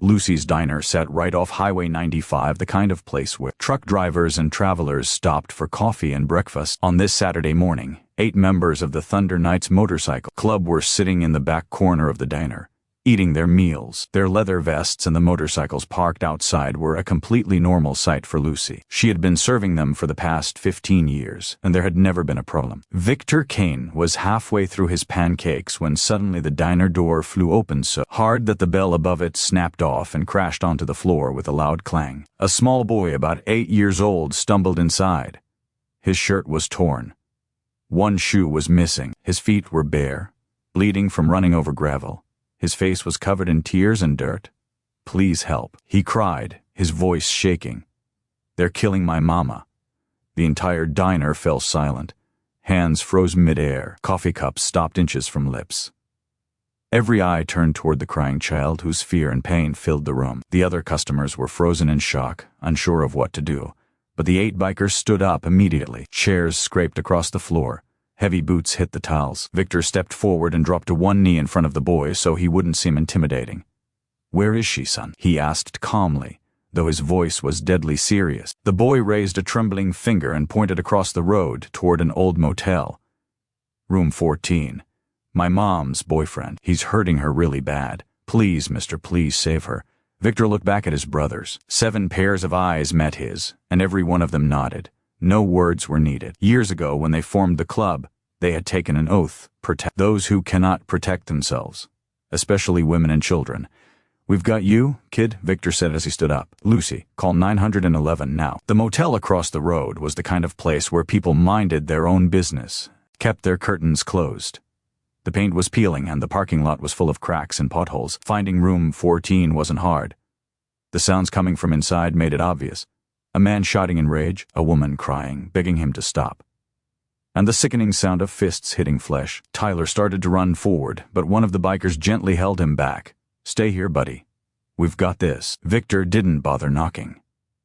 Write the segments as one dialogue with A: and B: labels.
A: Lucy's diner sat right off Highway 95, the kind of place where truck drivers and travelers stopped for coffee and breakfast. On this Saturday morning, 8 members of the Thunder Knights Motorcycle Club were sitting in the back corner of the diner, eating their meals. Their leather vests and the motorcycles parked outside were a completely normal sight for Lucy. She had been serving them for the past 15 years, and there had never been a problem. Victor Kane was halfway through his pancakes when suddenly the diner door flew open so hard that the bell above it snapped off and crashed onto the floor with a loud clang. A small boy about 8 years old stumbled inside. His shirt was torn. One shoe was missing. His feet were bare, bleeding from running over gravel. His face was covered in tears and dirt. "Please help," he cried, his voice shaking. "They're killing my mama." The entire diner fell silent. Hands froze mid-air. Coffee cups stopped inches from lips. Every eye turned toward the crying child, whose fear and pain filled the room. The other customers were frozen in shock, unsure of what to do. But the 8 bikers stood up immediately. Chairs scraped across the floor. Heavy boots hit the tiles. Victor stepped forward and dropped to one knee in front of the boy so he wouldn't seem intimidating. "Where is she, son?" he asked calmly, though his voice was deadly serious. The boy raised a trembling finger and pointed across the road toward an old motel. "Room 14. My mom's boyfriend. He's hurting her really bad. Please, mister, please save her." Victor looked back at his brothers. 7 pairs of eyes met his, and every one of them nodded. No words were needed. Years ago, when they formed the club, they had taken an oath: protect those who cannot protect themselves, especially women and children. "We've got you, kid," Victor said as he stood up. "Lucy, call 911 now." The motel across the road was the kind of place where people minded their own business, kept their curtains closed. The paint was peeling and the parking lot was full of cracks and potholes. Finding room 14 wasn't hard. The sounds coming from inside made it obvious. A man shouting in rage, a woman crying, begging him to stop. And the sickening sound of fists hitting flesh. Tyler started to run forward, but one of the bikers gently held him back. "Stay here, buddy. We've got this." Victor didn't bother knocking.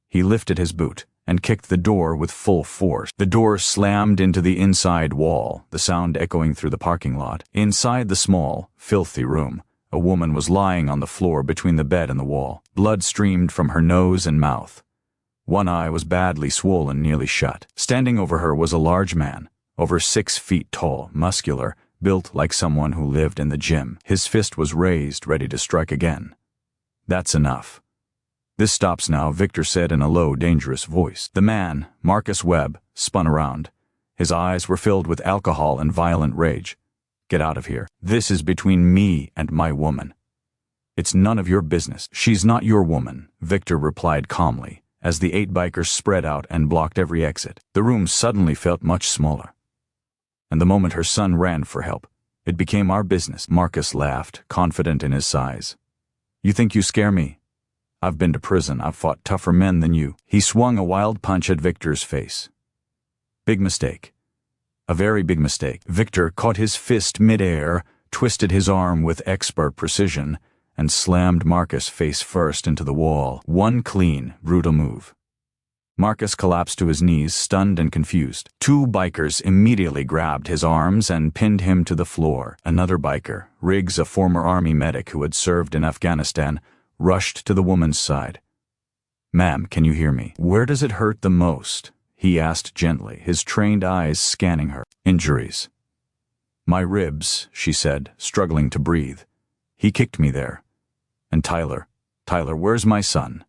A: He lifted his boot and kicked the door with full force. The door slammed into the inside wall, the sound echoing through the parking lot. Inside the small, filthy room, a woman was lying on the floor between the bed and the wall. Blood streamed from her nose and mouth. One eye was badly swollen, nearly shut. Standing over her was a large man, over 6 feet tall, muscular, built like someone who lived in the gym. His fist was raised, ready to strike again. "That's enough. This stops now," Victor said in a low, dangerous voice. The man, Marcus Webb, spun around. His eyes were filled with alcohol and violent rage. "Get out of here. This is between me and my woman." "It's none of your business." "She's not your woman," Victor replied calmly, as the 8 bikers spread out and blocked every exit. The room suddenly felt much smaller. And the moment her son ran for help, it became our business. Marcus laughed, confident in his size. "You think you scare me? I've been to prison. I've fought tougher men than you." He swung a wild punch at Victor's face. "Big mistake. A very big mistake." Victor caught his fist mid-air, twisted his arm with expert precision, and slammed Marcus face first into the wall. One clean, brutal move. Marcus collapsed to his knees, stunned and confused. 2 bikers immediately grabbed his arms and pinned him to the floor. Another biker, Riggs, a former army medic who had served in Afghanistan, rushed to the woman's side. "Ma'am, can you hear me? Where does it hurt the most?" he asked gently, his trained eyes scanning her. "Injuries." "My ribs," she said, struggling to breathe. "He kicked me there." "And Tyler, where's my son?"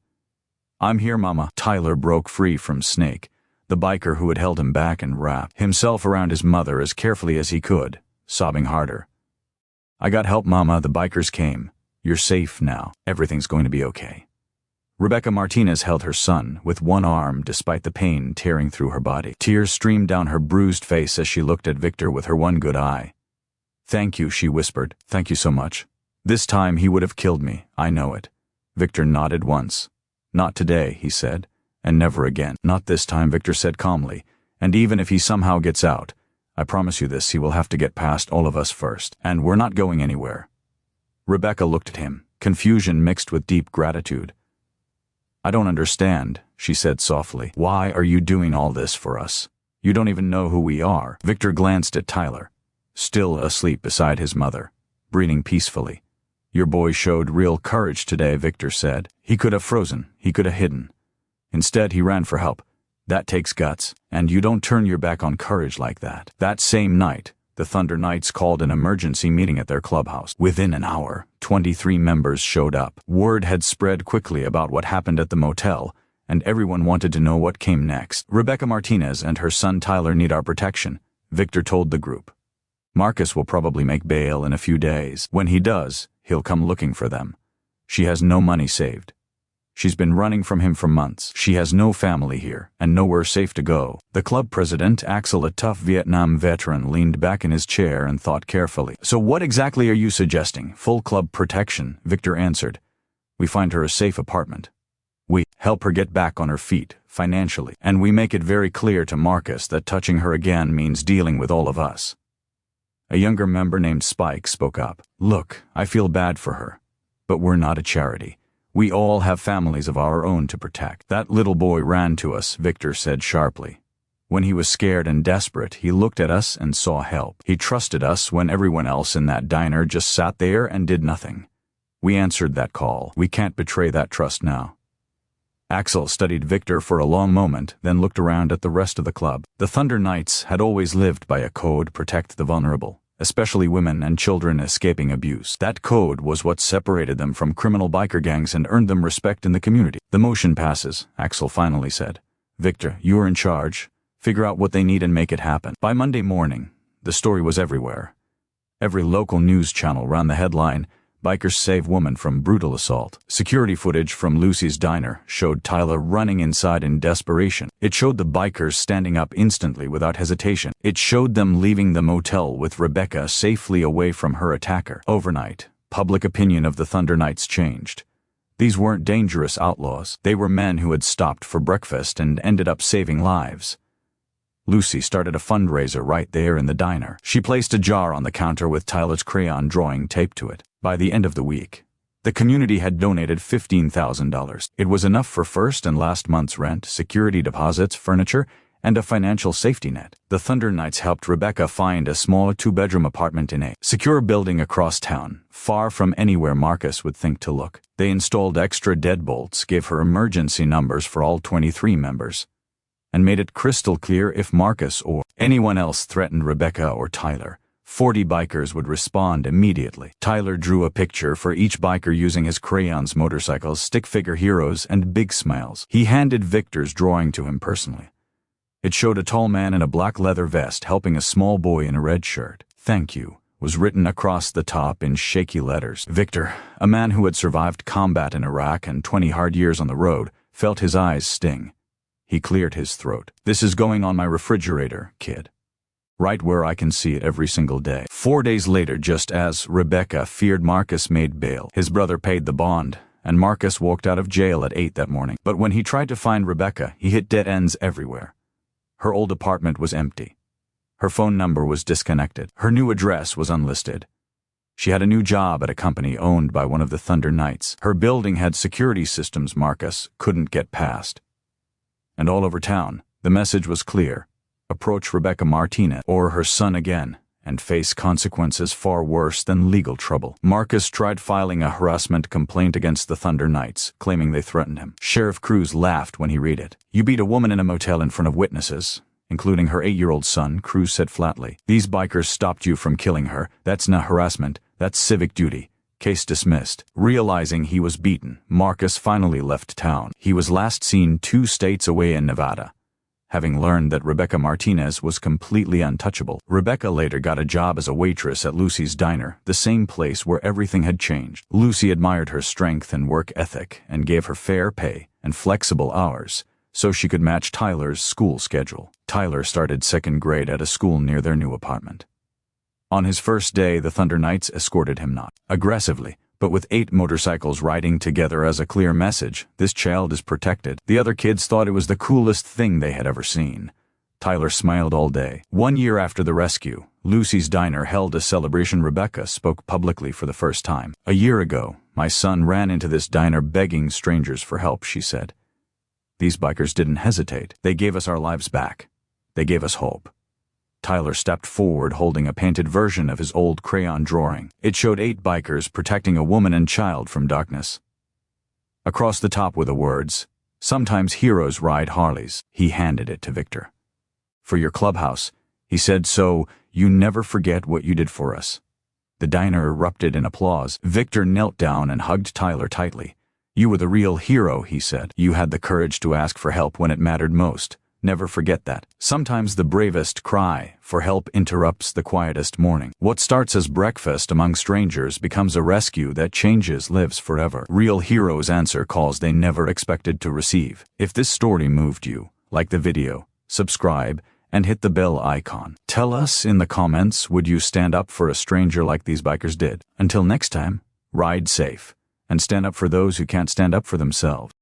A: "I'm here, Mama." Tyler broke free from Snake, the biker who had held him back, and wrapped himself around his mother as carefully as he could, sobbing harder. "I got help, Mama. The bikers came. You're safe now. Everything's going to be okay." Rebecca Martinez held her son with one arm despite the pain tearing through her body. Tears streamed down her bruised face as she looked at Victor with her one good eye. "Thank you," she whispered. "Thank you so much. This time he would have killed me. I know it." Victor nodded once. "Not today," he said, "and never again." "Not this time," Victor said calmly. "And even if he somehow gets out, I promise you this, he will have to get past all of us first. And we're not going anywhere." Rebecca looked at him, confusion mixed with deep gratitude. "I don't understand," she said softly. "Why are you doing all this for us? You don't even know who we are." Victor glanced at Tyler, still asleep beside his mother, breathing peacefully. Your boy showed real courage today, Victor said. He could have frozen, he could have hidden. Instead, he ran for help. That takes guts, and you don't turn your back on courage like that. That same night, the Thunder Knights called an emergency meeting at their clubhouse. Within an hour, 23 members showed up. Word had spread quickly about what happened at the motel, and everyone wanted to know what came next. Rebecca Martinez and her son Tyler need our protection, Victor told the group. Marcus will probably make bail in a few days. When he does, he'll come looking for them. She has no money saved. She's been running from him for months. She has no family here, and nowhere safe to go. The club president, Axel, a tough Vietnam veteran, leaned back in his chair and thought carefully. So what exactly are you suggesting? Full club protection, Victor answered. We find her a safe apartment. We help her get back on her feet, financially. And we make it very clear to Marcus that touching her again means dealing with all of us. A younger member named Spike spoke up. Look, I feel bad for her. But we're not a charity. We all have families of our own to protect. That little boy ran to us, Victor said sharply. When he was scared and desperate, he looked at us and saw help. He trusted us when everyone else in that diner just sat there and did nothing. We answered that call. We can't betray that trust now. Axel studied Victor for a long moment, then looked around at the rest of the club. The Thunder Knights had always lived by a code: protect the vulnerable, especially women and children escaping abuse. That code was what separated them from criminal biker gangs and earned them respect in the community. The motion passes, Axel finally said. Victor, you're in charge. Figure out what they need and make it happen. By Monday morning, the story was everywhere. Every local news channel ran the headline, Bikers Save Woman from Brutal Assault. Security footage from Lucy's diner showed Tyler running inside in desperation. It showed the bikers standing up instantly without hesitation. It showed them leaving the motel with Rebecca safely away from her attacker. Overnight, public opinion of the Thunder Knights changed. These weren't dangerous outlaws. They were men who had stopped for breakfast and ended up saving lives. Lucy started a fundraiser right there in the diner. She placed a jar on the counter with Tyler's crayon drawing taped to it. By the end of the week, the community had donated $15,000. It was enough for first and last month's rent, security deposits, furniture, and a financial safety net. The Thunder Knights helped Rebecca find a small 2-bedroom apartment in a secure building across town, far from anywhere Marcus would think to look. They installed extra deadbolts, gave her emergency numbers for all 23 members, and made it crystal clear if Marcus or anyone else threatened Rebecca or Tyler, 40 bikers would respond immediately. Tyler drew a picture for each biker using his crayons, motorcycles, stick figure heroes, and big smiles. He handed Victor's drawing to him personally. It showed a tall man in a black leather vest helping a small boy in a red shirt. Thank you was written across the top in shaky letters. Victor, a man who had survived combat in Iraq and 20 hard years on the road, felt his eyes sting. He cleared his throat. This is going on my refrigerator, kid. Right where I can see it every single day. 4 days later, just as Rebecca feared Marcus made bail, his brother paid the bond, and Marcus walked out of jail at 8 that morning. But when he tried to find Rebecca, he hit dead ends everywhere. Her old apartment was empty. Her phone number was disconnected. Her new address was unlisted. She had a new job at a company owned by one of the Thunder Knights. Her building had security systems Marcus couldn't get past. And all over town, the message was clear. Approach Rebecca Martinez or her son again and face consequences far worse than legal trouble. Marcus tried filing a harassment complaint against the Thunder Knights, claiming they threatened him. Sheriff Cruz laughed when he read it. You beat a woman in a motel in front of witnesses, including her 8-year-old son, Cruz said flatly. These bikers stopped you from killing her. That's not harassment. That's civic duty. Case dismissed. Realizing he was beaten, Marcus finally left town. He was last seen 2 states away in Nevada, having learned that Rebecca Martinez was completely untouchable. Rebecca later got a job as a waitress at Lucy's diner, the same place where everything had changed. Lucy admired her strength and work ethic and gave her fair pay and flexible hours so she could match Tyler's school schedule. Tyler started 2nd grade at a school near their new apartment. On his first day, the Thunder Knights escorted him not aggressively, but with 8 motorcycles riding together as a clear message, this child is protected. The other kids thought it was the coolest thing they had ever seen. Tyler smiled all day. 1 year after the rescue, Lucy's diner held a celebration. Rebecca spoke publicly for the first time. A year ago, my son ran into this diner begging strangers for help, she said. These bikers didn't hesitate. They gave us our lives back. They gave us hope. Tyler stepped forward holding a painted version of his old crayon drawing. It showed 8 bikers protecting a woman and child from darkness. Across the top were the words, "Sometimes heroes ride Harleys." He handed it to Victor. "For your clubhouse," he said, "so you never forget what you did for us." The diner erupted in applause. Victor knelt down and hugged Tyler tightly. "You were the real hero," he said. "You had the courage to ask for help when it mattered most. Never forget that. Sometimes the bravest cry for help interrupts the quietest morning. What starts as breakfast among strangers becomes a rescue that changes lives forever. Real heroes answer calls they never expected to receive." If this story moved you, like the video, subscribe, and hit the bell icon. Tell us in the comments, would you stand up for a stranger like these bikers did? Until next time, ride safe, and stand up for those who can't stand up for themselves.